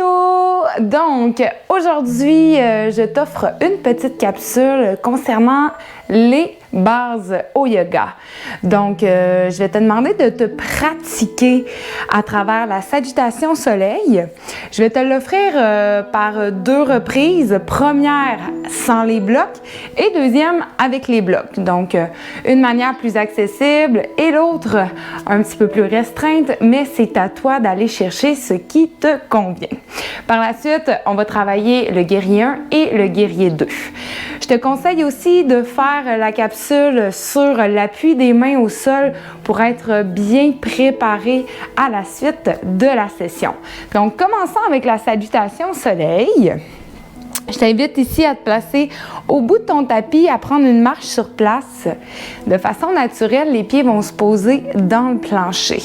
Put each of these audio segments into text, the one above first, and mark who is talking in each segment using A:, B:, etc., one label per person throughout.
A: Allô! Donc, aujourd'hui, je t'offre une petite capsule concernant les bases au yoga. Donc, je vais te demander de te pratiquer à travers la salutation soleil. Je vais te l'offrir par 2 reprises. Première sans les blocs et deuxième avec les blocs. Donc, une manière plus accessible et l'autre un petit peu plus restreinte, mais c'est à toi d'aller chercher ce qui te convient. Par la suite, on va travailler le guerrier 1 et le guerrier 2. Je te conseille aussi de faire la capsule sur l'appui des mains au sol pour être bien préparé à la suite de la session. Donc, commençons avec la salutation soleil. Je t'invite ici à te placer au bout de ton tapis, à prendre une marche sur place. De façon naturelle, les pieds vont se poser dans le plancher.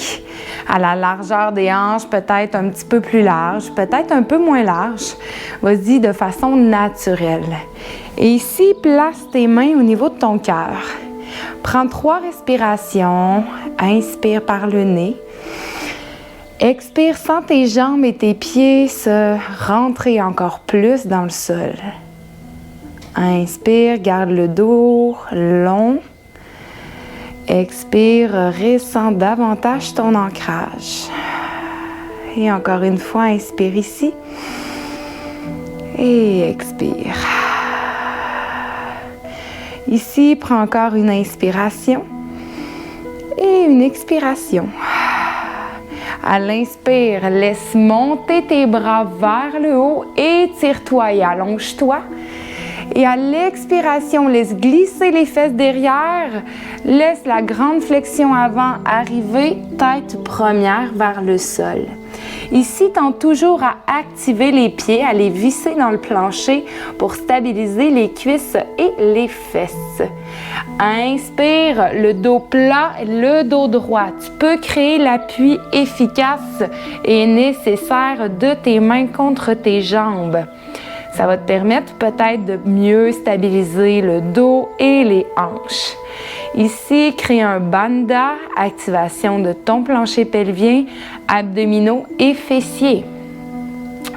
A: À la largeur des hanches, peut-être un petit peu plus large, peut-être un peu moins large. Vas-y de façon naturelle. Et ici, place tes mains au niveau de ton cœur. Prends 3 respirations. Inspire par le nez. Expire, sens tes jambes et tes pieds se rentrer encore plus dans le sol. Inspire, garde le dos long. Expire, ressens davantage ton ancrage. Et encore une fois, inspire ici. Et expire. Ici, prends encore une inspiration et une expiration. À l'inspire, laisse monter tes bras vers le haut, étire-toi et allonge-toi. Et à l'expiration, laisse glisser les fesses derrière, laisse la grande flexion avant arriver, tête première vers le sol. Ici, tente toujours à activer les pieds, à les visser dans le plancher pour stabiliser les cuisses et les fesses. Inspire, le dos plat, le dos droit. Tu peux créer l'appui efficace et nécessaire de tes mains contre tes jambes. Ça va te permettre peut-être de mieux stabiliser le dos et les hanches. Ici, crée un bandha, activation de ton plancher pelvien, abdominaux et fessiers.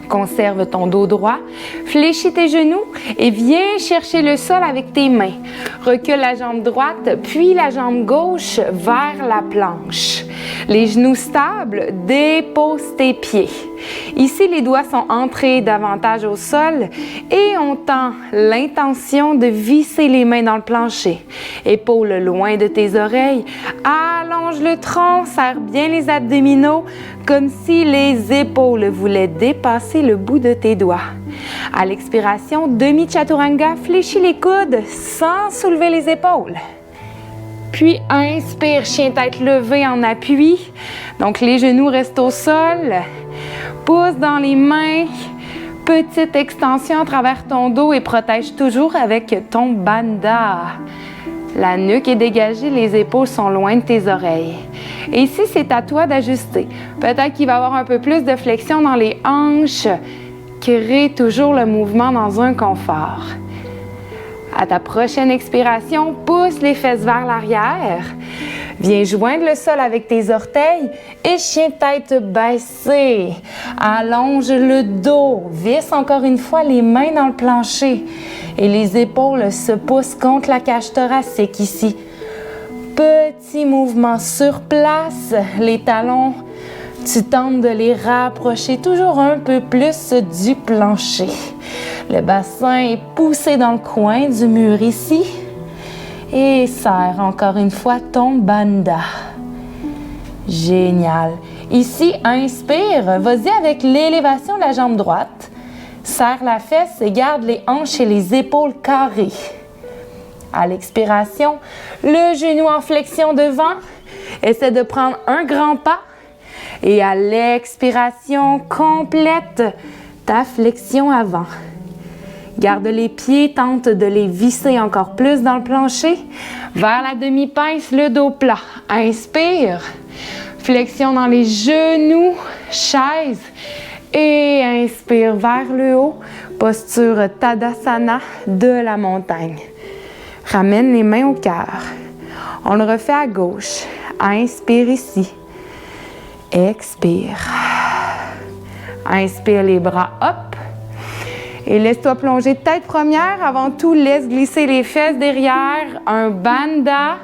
A: Conserve ton dos droit, fléchis tes genoux et viens chercher le sol avec tes mains. Recule la jambe droite, puis la jambe gauche vers la planche. Les genoux stables, dépose tes pieds. Ici, les doigts sont entrés davantage au sol et on tend l'intention de visser les mains dans le plancher. Épaules loin de tes oreilles. Allonge le tronc, serre bien les abdominaux comme si les épaules voulaient dépasser le bout de tes doigts. À l'expiration, demi-chaturanga, fléchis les coudes sans soulever les épaules. Puis inspire, chien tête levée en appui. Donc les genoux restent au sol. Pousse dans les mains. Petite extension à travers ton dos et protège toujours avec ton bandha. La nuque est dégagée, les épaules sont loin de tes oreilles. Et ici, c'est à toi d'ajuster. Peut-être qu'il va y avoir un peu plus de flexion dans les hanches. Crée toujours le mouvement dans un confort. À ta prochaine expiration, pousse les fesses vers l'arrière. Viens joindre le sol avec tes orteils et chien tête baissée. Allonge le dos. Visse encore une fois les mains dans le plancher. Et les épaules se poussent contre la cage thoracique ici. Petit mouvement sur place. Les talons, tu tentes de les rapprocher toujours un peu plus du plancher. Le bassin est poussé dans le coin du mur ici. Et serre encore une fois ton bandha. Génial. Ici, inspire. Vas-y avec l'élévation de la jambe droite. Serre la fesse et garde les hanches et les épaules carrées. À l'expiration, le genou en flexion devant. Essaie de prendre un grand pas. Et à l'expiration, complète ta flexion avant. Garde les pieds, tente de les visser encore plus dans le plancher. Vers la demi-pince, le dos plat. Inspire. Flexion dans les genoux, chaise. Et inspire vers le haut. Posture Tadasana de la montagne. Ramène les mains au cœur. On le refait à gauche. Inspire ici. Expire. Inspire les bras, hop. Et laisse-toi plonger tête première. Avant tout, laisse glisser les fesses derrière. Un banda.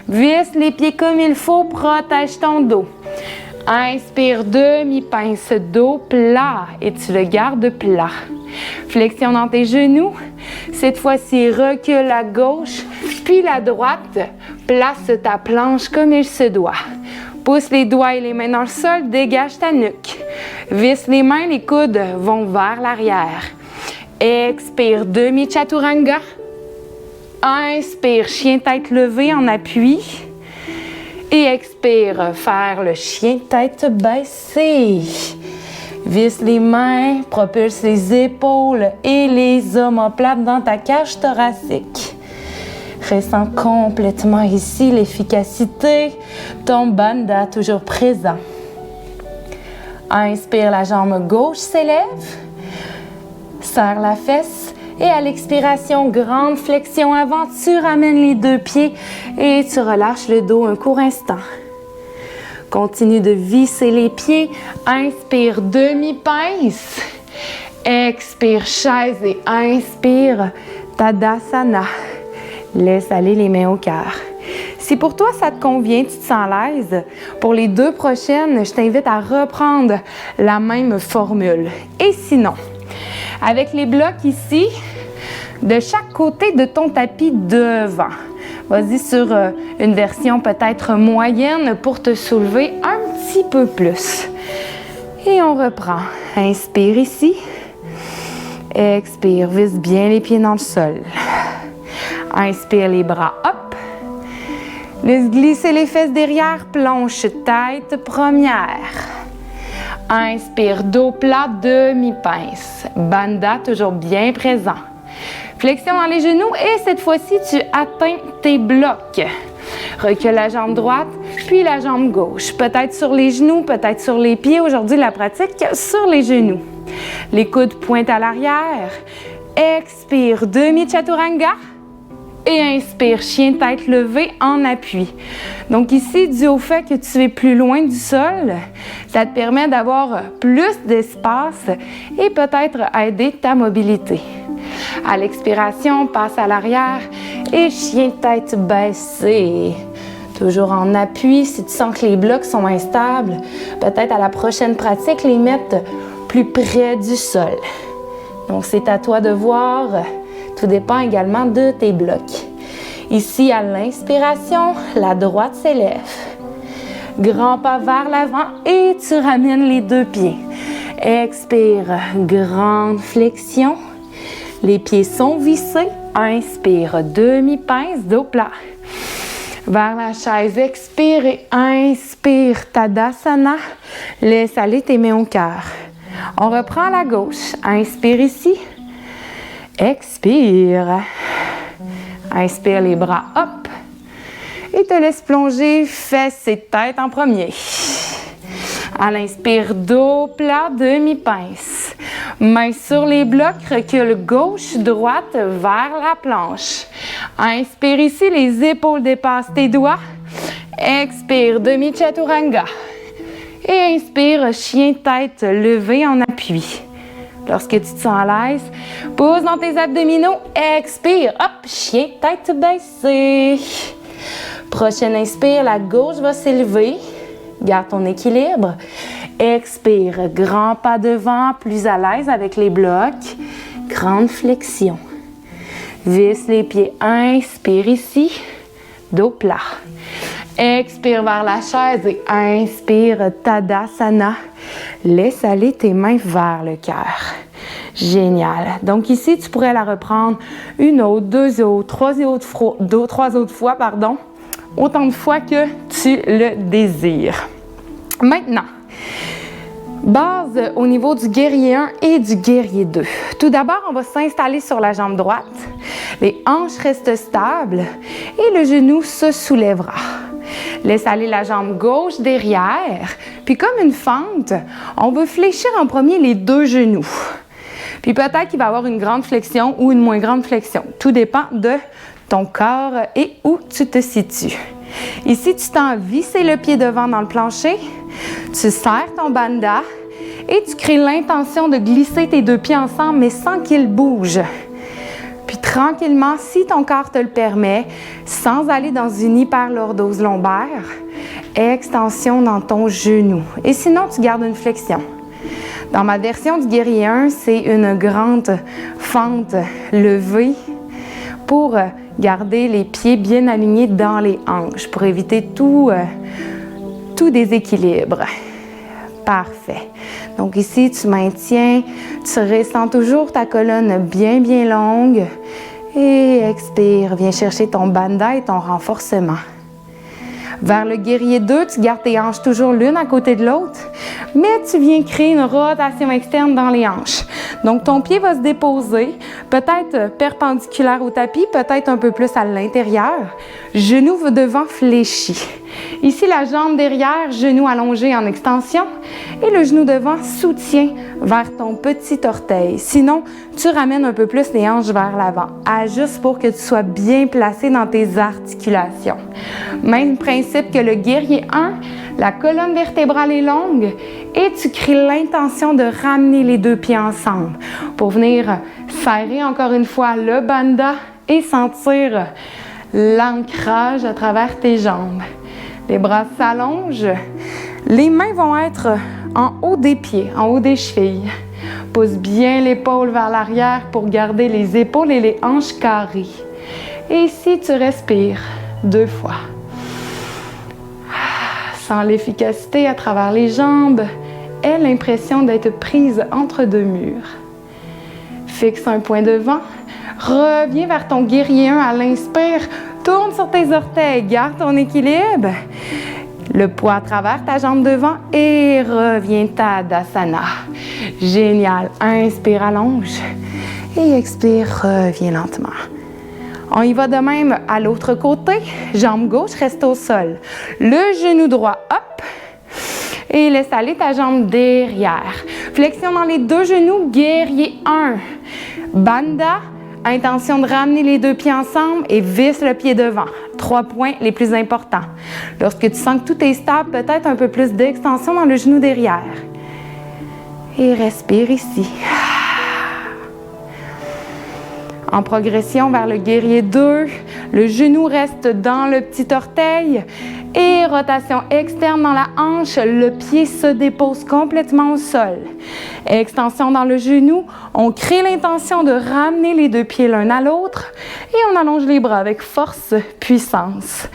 A: Visse les pieds comme il faut. Protège ton dos. Inspire, demi-pince, dos plat. Et tu le gardes plat. Flexion dans tes genoux. Cette fois-ci, recule à gauche, puis la droite. Place ta planche comme il se doit. Pousse les doigts et les mains dans le sol. Dégage ta nuque. Visse les mains, les coudes vont vers l'arrière. Expire, demi-chaturanga. Inspire, chien tête levée en appui. Et expire, faire le chien tête baissée. Visse les mains, propulse les épaules et les omoplates dans ta cage thoracique. Ressens complètement ici l'efficacité. Ton bandha toujours présent. Inspire, la jambe gauche s'élève. Serre la fesse et à l'expiration, grande flexion avant, tu ramènes les deux pieds et tu relâches le dos un court instant. Continue de visser les pieds. Inspire, demi-pince. Expire, chaise et inspire, Tadasana. Laisse aller les mains au cœur. Si pour toi ça te convient, tu te sens à l'aise, pour les 2 prochaines, je t'invite à reprendre la même formule. Et sinon, avec les blocs ici, de chaque côté de ton tapis devant. Vas-y sur une version peut-être moyenne pour te soulever un petit peu plus. Et on reprend. Inspire ici. Expire, visse bien les pieds dans le sol. Inspire les bras, hop. Laisse glisser les fesses derrière, planche tête première. Inspire, dos plat, demi-pince. Bandha, toujours bien présent. Flexion dans les genoux et cette fois-ci, tu atteins tes blocs. Recule la jambe droite, puis la jambe gauche. Peut-être sur les genoux, peut-être sur les pieds. Aujourd'hui, la pratique sur les genoux. Les coudes pointent à l'arrière. Expire, demi-chaturanga. Et inspire, chien tête levée en appui. Donc ici, dû au fait que tu es plus loin du sol, ça te permet d'avoir plus d'espace et peut-être aider ta mobilité. À l'expiration, passe à l'arrière et chien tête baissée. Toujours en appui, si tu sens que les blocs sont instables, peut-être à la prochaine pratique, les mettre plus près du sol. Donc c'est à toi de voir. Tout dépend également de tes blocs. Ici, à l'inspiration, la droite s'élève. Grand pas vers l'avant et tu ramènes les 2 pieds. Expire, grande flexion. Les pieds sont vissés. Inspire, demi-pince, dos plat. Vers la chaise, expire et inspire, Tadasana. Laisse aller tes mains au cœur. On reprend à la gauche. Inspire ici. Expire. Inspire les bras, hop. Et te laisse plonger fesses et tête en premier. À l'inspire, dos plat, demi-pince. Main sur les blocs, recule gauche, droite vers la planche. Inspire ici, les épaules dépassent tes doigts. Expire, demi-chaturanga. Et inspire, chien tête levée en appui. Lorsque tu te sens à l'aise, pousse dans tes abdominaux, expire, hop, chien, tête baissée. Prochaine inspire, la gauche va s'élever, garde ton équilibre. Expire, grand pas devant, plus à l'aise avec les blocs, grande flexion. Visse les pieds, inspire ici, dos plat. Expire vers la chaise et inspire, Tadasana. Laisse aller tes mains vers le cœur. Génial. Donc ici, tu pourrais la reprendre 1 autre, 2 autres, 3 autres fois, autant de fois que tu le désires. Maintenant, base au niveau du guerrier 1 et du guerrier 2. Tout d'abord, on va s'installer sur la jambe droite. Les hanches restent stables et le genou se soulèvera. Laisse aller la jambe gauche derrière. Puis comme une fente, on va fléchir en premier les 2 genoux. Puis peut-être qu'il va y avoir une grande flexion ou une moins grande flexion. Tout dépend de ton corps et où tu te situes. Ici, tu tends à visser le pied devant dans le plancher. Tu serres ton bandha Et tu crées l'intention de glisser tes deux pieds ensemble, mais sans qu'ils bougent. Puis tranquillement, si ton corps te le permet, sans aller dans une hyperlordose lombaire, extension dans ton genou. Et sinon, tu gardes une flexion. Dans ma version du guerrier 1, c'est une grande fente levée pour garder les pieds bien alignés dans les hanches, pour éviter tout déséquilibre. Parfait. Donc ici, tu maintiens, tu ressens toujours ta colonne bien, bien longue. Et expire, viens chercher ton bandha et ton renforcement. Vers le guerrier 2, tu gardes tes hanches toujours l'une à côté de l'autre, mais tu viens créer une rotation externe dans les hanches. Donc, ton pied va se déposer, peut-être perpendiculaire au tapis, peut-être un peu plus à l'intérieur. Genou devant fléchi. Ici, la jambe derrière, genou allongé en extension et le genou devant soutient vers ton petit orteil. Sinon, tu ramènes un peu plus les hanches vers l'avant. Ajuste pour que tu sois bien placé dans tes articulations. Même principe que le guerrier 1, la colonne vertébrale est longue et tu crées l'intention de ramener les deux pieds ensemble pour venir serrer encore une fois le bandha et sentir l'ancrage à travers tes jambes. Les bras s'allongent, les mains vont être en haut des pieds, en haut des chevilles. Pousse bien l'épaule vers l'arrière pour garder les épaules et les hanches carrées. Et ici, tu respires 2 fois. Sens l'efficacité à travers les jambes. Aie l'impression d'être prise entre 2 murs. Fixe un point devant. Reviens vers ton guerrier 1 à l'inspire. Tourne sur tes orteils. Garde ton équilibre. Le poids à travers ta jambe devant et reviens Tadasana. Génial. Inspire, allonge. Et expire, reviens lentement. On y va de même à l'autre côté. Jambe gauche reste au sol. Le genou droit, hop. Et laisse aller ta jambe derrière. Flexion dans les 2 genoux, guerrier 1. Bandha, intention de ramener les 2 pieds ensemble et visse le pied devant. 3 points les plus importants. Lorsque tu sens que tout est stable, peut-être un peu plus d'extension dans le genou derrière. Et respire ici. En progression vers le guerrier 2, le genou reste dans le petit orteil et rotation externe dans la hanche, le pied se dépose complètement au sol. Extension dans le genou, on crée l'intention de ramener les 2 pieds l'un à l'autre et on allonge les bras avec force, puissance.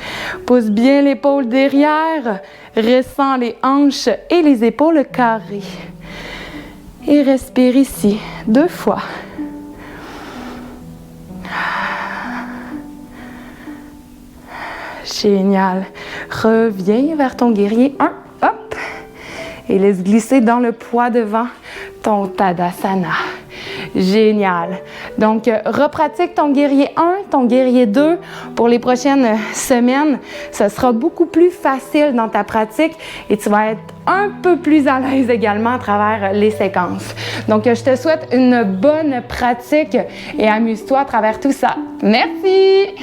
A: Pousse bien l'épaule derrière, ressens les hanches et les épaules carrées. Et respire ici 2 fois. Génial. Reviens vers ton guerrier 1. Hop. Et laisse glisser dans le poids devant ton Tadasana. Génial. Donc, repratique ton guerrier 1, ton guerrier 2 pour les prochaines semaines. Ce sera beaucoup plus facile dans ta pratique et tu vas être un peu plus à l'aise également à travers les séquences. Donc, je te souhaite une bonne pratique et amuse-toi à travers tout ça. Merci!